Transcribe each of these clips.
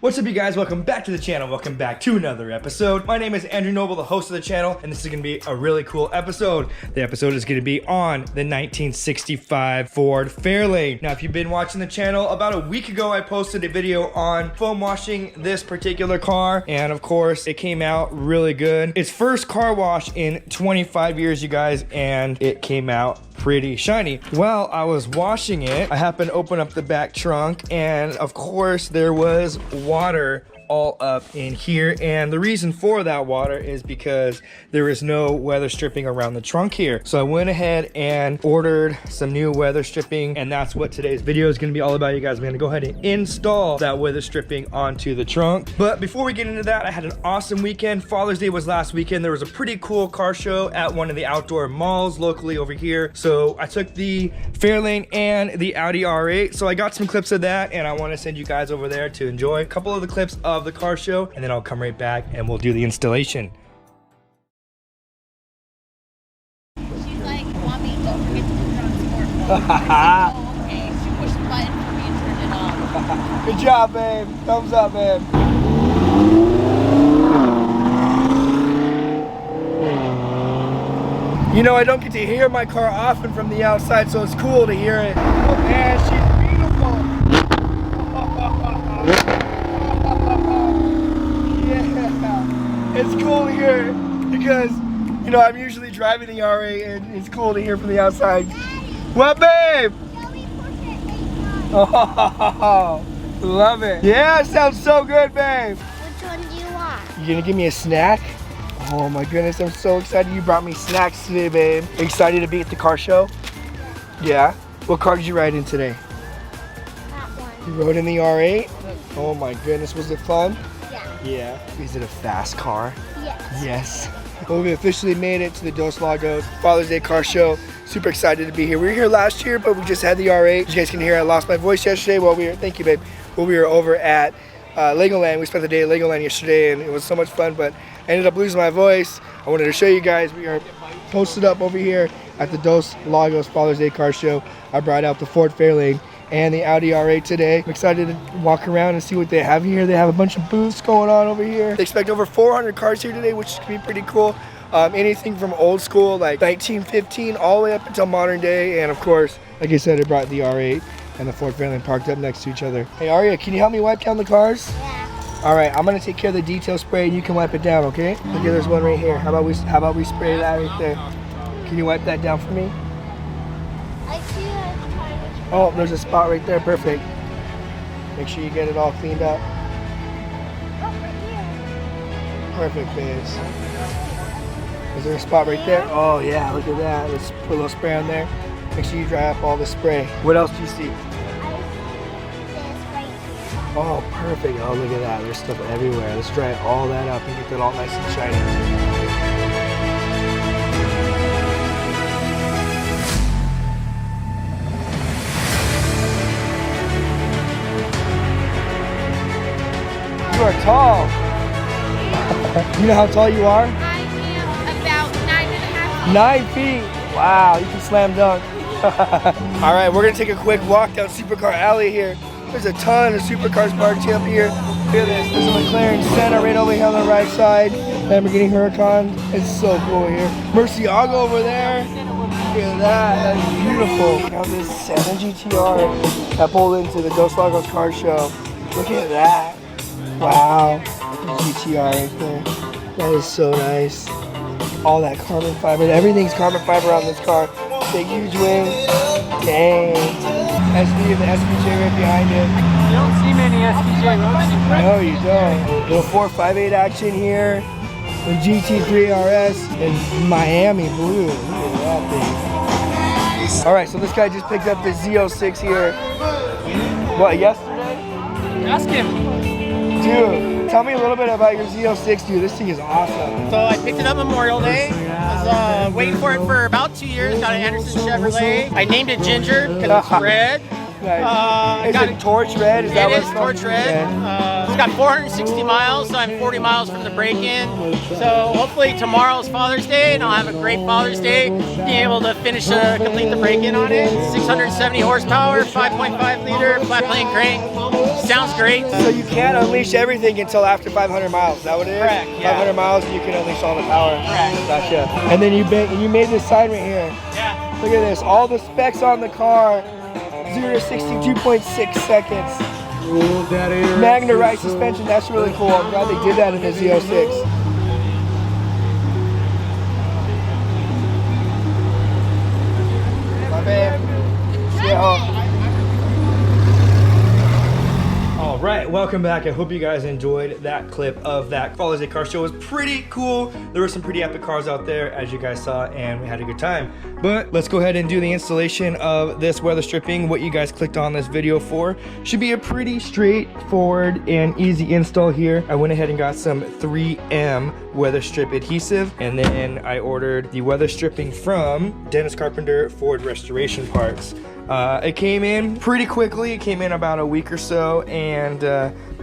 What's up, you guys? Welcome back to the channel. Welcome back to another episode. My name is Andrew Noble, the host of the channel, and this is going to be a really cool episode. The episode is going to be on the 1965 Ford Fairlane. Now, if you've been watching the channel, about a week ago, I posted a video on foam washing this particular car, and of course, it came out really good. It's first car wash in 25 years, you guys, and it came out pretty shiny. Well, I was washing it. I happened to open up the back trunk, and of course, there was water all up in here, and the reason for that water is because there is no weather stripping around the trunk here. So I went ahead and ordered some new weather stripping, and that's what today's video is going to be all about, you guys. I'm going to go ahead and install that weather stripping onto the trunk. But before we get into that, I had an awesome weekend. Father's Day was last weekend. There was a pretty cool car show at one of the outdoor malls locally over here. So I took the Fairlane and the Audi R8. So I got some clips of that, and I want to send you guys over there to enjoy a couple of the clips of the car show, and then I'll come right back and we'll do the installation. She's like, Mommy, don't forget to put it on sport mode. Oh, okay. She pushed the button for me and turned it on. Good job, babe. Thumbs up, babe. You know, I don't get to hear my car often from the outside, so it's cool to hear it. Oh man, she's beautiful. Yeah, it's cool to hear because, you know, I'm usually driving the R8, and it's cool to hear from the outside. What, babe? Oh, love it. Yeah, it sounds so good, babe. Which one do you want? You gonna give me a snack? Oh my goodness, I'm so excited you brought me snacks today, babe. Excited to be at the car show? Yeah? What car did you ride in today? That one. You rode in the R8? Oh my goodness, was it fun? Yeah. Yeah. Is it a fast car? Yes. Yes. Well, we officially made it to the Dos Lagos Father's Day car show. Super excited to be here. We were here last year, but we just had the R8. As you guys can hear, I lost my voice yesterday while we were, thank you, babe, while we were over at Legoland. We spent the day at Legoland yesterday, and it was so much fun, but I ended up losing my voice. I wanted to show you guys, we are posted up over here at the Dos Lagos Father's Day car show. I brought out the Ford Fairlane and the Audi R8 today. I'm excited to walk around and see what they have here. They have a bunch of booths going on over here. They expect over 400 cars here today, which can be pretty cool. Anything from old school, like 1915, all the way up until modern day. And of course, like I said, I brought the R8 and the Ford Fairlane parked up next to each other. Hey, Aria, can you help me wipe down the cars? Yeah. All right, I'm gonna take care of the detail spray, and you can wipe it down, okay? Look, there's one right here. How about we spray that right there? Can you wipe that down for me? I see a tiny spot. Oh, there's a spot right there. Perfect. Make sure you get it all cleaned up. Oh, right here. Perfect, babes. Is there a spot right there? Oh yeah, look at that. Let's put a little spray on there. Make sure you dry up all the spray. What else do you see? I see this right here. Oh, perfect. Oh, look at that. There's stuff everywhere. Let's dry all that up and get that all nice and shiny. You are tall. You know how tall you are? I am about 9.5 feet. 9 feet. Wow, you can slam dunk. All right, we're gonna take a quick walk down Supercar Alley here. There's a ton of supercars parked up here. Look at this. There's a McLaren Senna right over here on the right side. Lamborghini Huracan. It's so cool here. Murcielago over there. Look at that. That's beautiful. Now this Senna GTR that pulled into the Dos Lagos car show. Look at that. Wow. GTR right there. That is so nice. All that carbon fiber. Everything's carbon fiber on this car. Big huge wings. Dang. SV and the SVJ right behind it. You don't see many SVJ roads. No, you don't. Little 458 action here. The GT3 RS in Miami blue. Look at that thing. All right, so this guy just picked up the Z06 here. What, yesterday? Ask him. Dude, tell me a little bit about your Z06, dude. This thing is awesome. So I picked it up Memorial Day. I was waiting for it for about 2 years. Got an Anderson Chevrolet. I named it Ginger because it's red. Nice. Is it torch red? Is that what it is torch red. Okay. It's got 460 miles, so I'm 40 miles from the break-in. So hopefully tomorrow's Father's Day, and I'll have a great Father's Day, being able to finish, complete the break-in on it. 670 horsepower, 5.5 liter, flat plane crank. Sounds great. So you can't unleash everything until after 500 miles. Is that what it is? Correct, yeah. 500 miles, you can unleash all the power. Correct. Gotcha. And then you made this sign right here. Yeah. Look at this. All the specs on the car. 0 to 62.6 seconds. Magna right suspension. That's really cool. I'm glad they did that in the Z06. My babe. Yeah. All right, welcome back. I hope you guys enjoyed that clip of that Father's Day car show. It was pretty cool. There were some pretty epic cars out there, as you guys saw, and we had a good time. But let's go ahead and do the installation of this weather stripping. What you guys clicked on this video for should be a pretty straightforward and easy install here. I went ahead and got some 3M weather strip adhesive, and then I ordered the weather stripping from Dennis Carpenter Ford Restoration parts. It came in pretty quickly. It came in about a week or so, and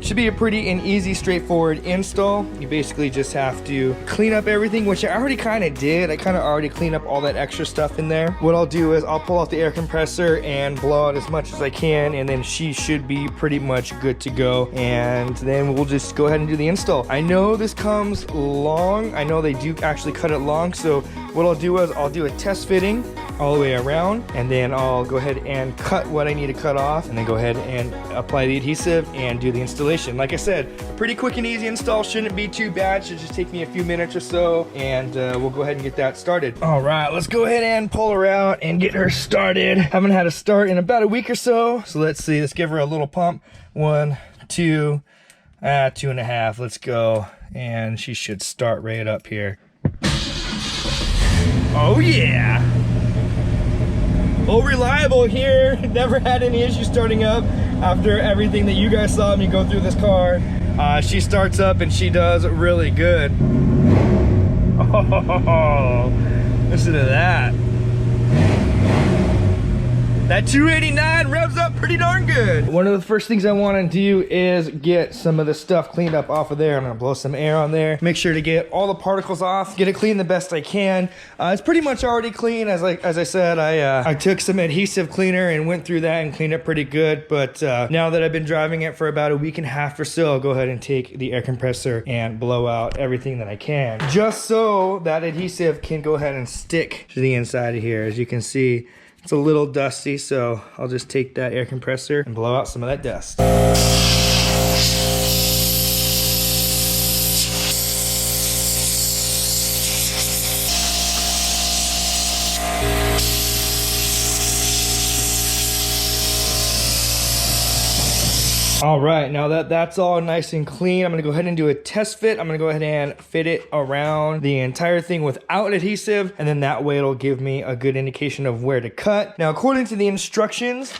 should be a pretty and easy, straightforward install. You basically just have to clean up everything, which I already kind of did. I kind of already cleaned up all that extra stuff in there. What I'll do is I'll pull out the air compressor and blow out as much as I can, and then she should be pretty much good to go. And then we'll just go ahead and do the install. I know this comes long. I know they do actually cut it long, so what I'll do is I'll do a test fitting all the way around, and then I'll go ahead and cut what I need to cut off, and then go ahead and apply the adhesive and do the installation. Like I said, a pretty quick and easy install. Shouldn't be too bad. Should just take me a few minutes or so, and we'll go ahead and get that started. All right, let's go ahead and pull her out and get her started. Haven't had a start in about a week or so, so let's see. Let's give her a little pump. 1, 2, 2.5. Let's go, and she should start right up here. Oh yeah! Oh, reliable here. Never had any issues starting up after everything that you guys saw me go through this car. She starts up and she does really good. Oh, listen to that. That 289 revs up pretty darn good. One of the first things I want to do is get some of the stuff cleaned up off of there. I'm gonna blow some air on there. Make sure to get all the particles off. Get it clean the best I can. It's pretty much already clean. As I said, I took some adhesive cleaner and went through that and cleaned it pretty good. But now that I've been driving it for about a week and a half or so, I'll go ahead and take the air compressor and blow out everything that I can, just so that adhesive can go ahead and stick to the inside of here. As you can see, it's a little dusty, so I'll just take that air compressor and blow out some of that dust. All right, now that that's all nice and clean, I'm gonna go ahead and do a test fit. I'm gonna go ahead and fit it around the entire thing without adhesive, and then that way it'll give me a good indication of where to cut. Now, according to the instructions,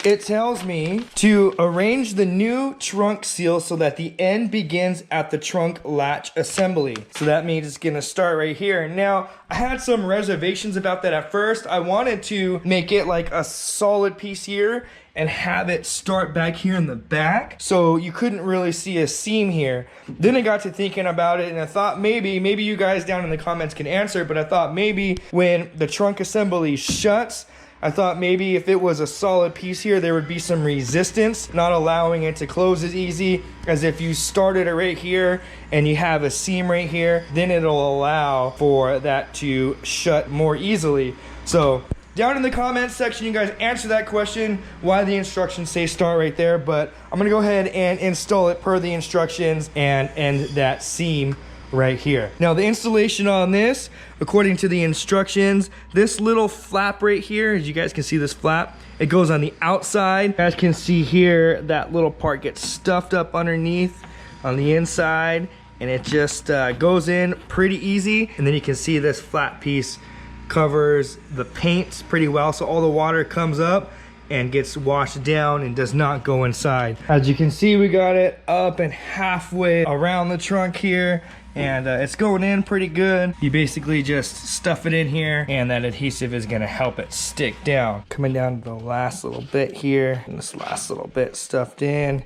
it tells me to arrange the new trunk seal so that the end begins at the trunk latch assembly. So that means it's gonna start right here. Now, I had some reservations about that at first. I wanted to make it like a solid piece here and have it start back here in the back, so you couldn't really see a seam here. Then I got to thinking about it, and I thought maybe you guys down in the comments can answer, but I thought maybe when the trunk assembly shuts, I thought maybe if it was a solid piece here, there would be some resistance, not allowing it to close as easy as if you started it right here and you have a seam right here, then it'll allow for that to shut more easily. So down in the comments section, you guys answer that question, why the instructions say start right there, but I'm gonna go ahead and install it per the instructions and end that seam right here. Now the installation on this, according to the instructions, this little flap right here, as you guys can see this flap, it goes on the outside. You guys can see here, that little part gets stuffed up underneath on the inside, and it just goes in pretty easy. And then you can see this flat piece covers the paint pretty well, so all the water comes up and gets washed down and does not go inside. As you can see, we got it up and halfway around the trunk here, and it's going in pretty good. You basically just stuff it in here, and that adhesive is gonna help it stick down. Coming down to the last little bit here, and this last little bit stuffed in,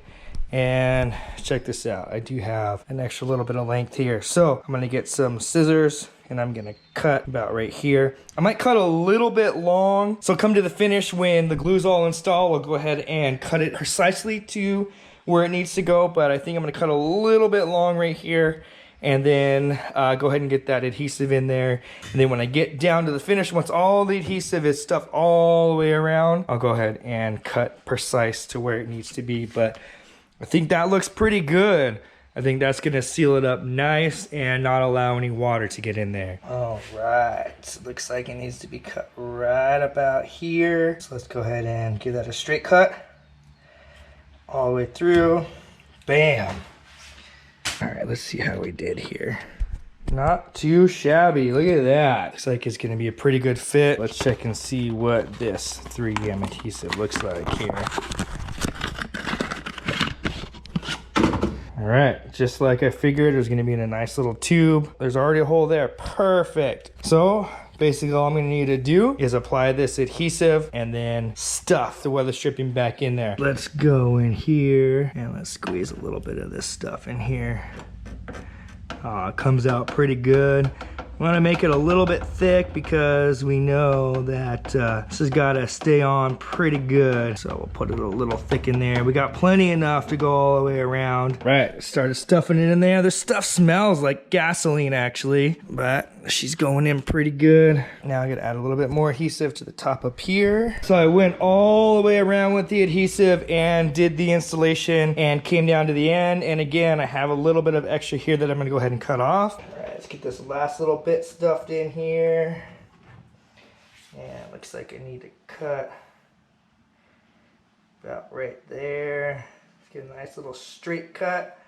And check this out. I do have an extra little bit of length here. So I'm gonna get some scissors and I'm gonna cut about right here. I might cut a little bit long. So come to the finish when the glue's all installed, we'll go ahead and cut it precisely to where it needs to go. But I think I'm gonna cut a little bit long right here and then go ahead and get that adhesive in there. And then when I get down to the finish, once all the adhesive is stuffed all the way around, I'll go ahead and cut precise to where it needs to be. But I think that looks pretty good. I think that's gonna seal it up nice and not allow any water to get in there. All right, so it looks like it needs to be cut right about here. So let's go ahead and give that a straight cut all the way through. Bam. All right, let's see how we did here. Not too shabby, look at that. Looks like it's gonna be a pretty good fit. Let's check and see what this 3M adhesive looks like here. All right, just like I figured, it was gonna be in a nice little tube. There's already a hole there, perfect. So basically all I'm gonna need to do is apply this adhesive and then stuff the weather stripping back in there. Let's go in here and let's squeeze a little bit of this stuff in here. It comes out pretty good. We want to make it a little bit thick because we know that this has got to stay on pretty good. So we'll put it a little thick in there. We got plenty enough to go all the way around. Right, started stuffing it in there. This stuff smells like gasoline actually, but she's going in pretty good. Now I gotta add a little bit more adhesive to the top up here. So I went all the way around with the adhesive and did the installation and came down to the end. And again, I have a little bit of extra here that I'm gonna go ahead and cut off. Let's get this last little bit stuffed in here. And it looks like I need to cut about right there. Let's get a nice little straight cut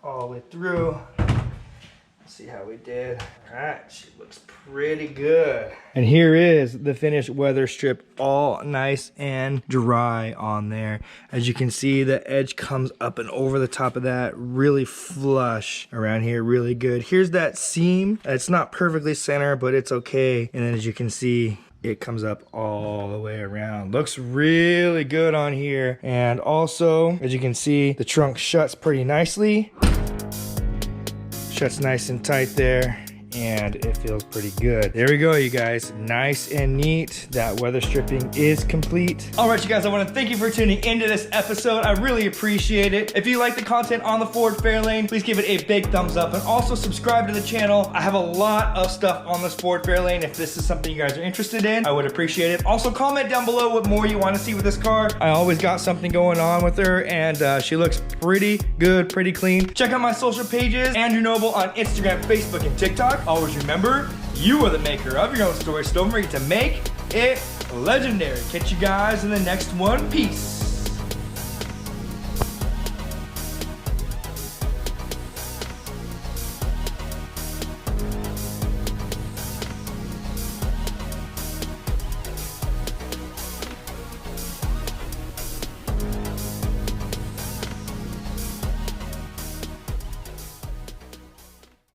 all the way through. Let's see how we did. All right, she looks pretty good. And here is the finished weather strip, all nice and dry on there. As you can see, the edge comes up and over the top of that, really flush around here, really good. Here's that seam. It's not perfectly center, but it's okay. And then as you can see, it comes up all the way around. Looks really good on here. And also, as you can see, the trunk shuts pretty nicely. Shuts nice and tight there, and it feels pretty good. There we go, you guys. Nice and neat. That weather stripping is complete. All right, you guys, I want to thank you for tuning into this episode. I really appreciate it. If you like the content on the Ford Fairlane, please give it a big thumbs up and also subscribe to the channel. I have a lot of stuff on this Ford Fairlane. If this is something you guys are interested in, I would appreciate it. Also, comment down below what more you want to see with this car. I always got something going on with her, and she looks pretty good, pretty clean. Check out my social pages, Andrew Noble on Instagram, Facebook, and TikTok. Always remember, you are the maker of your own story, so don't forget to make it legendary. Catch you guys in the next one. Peace.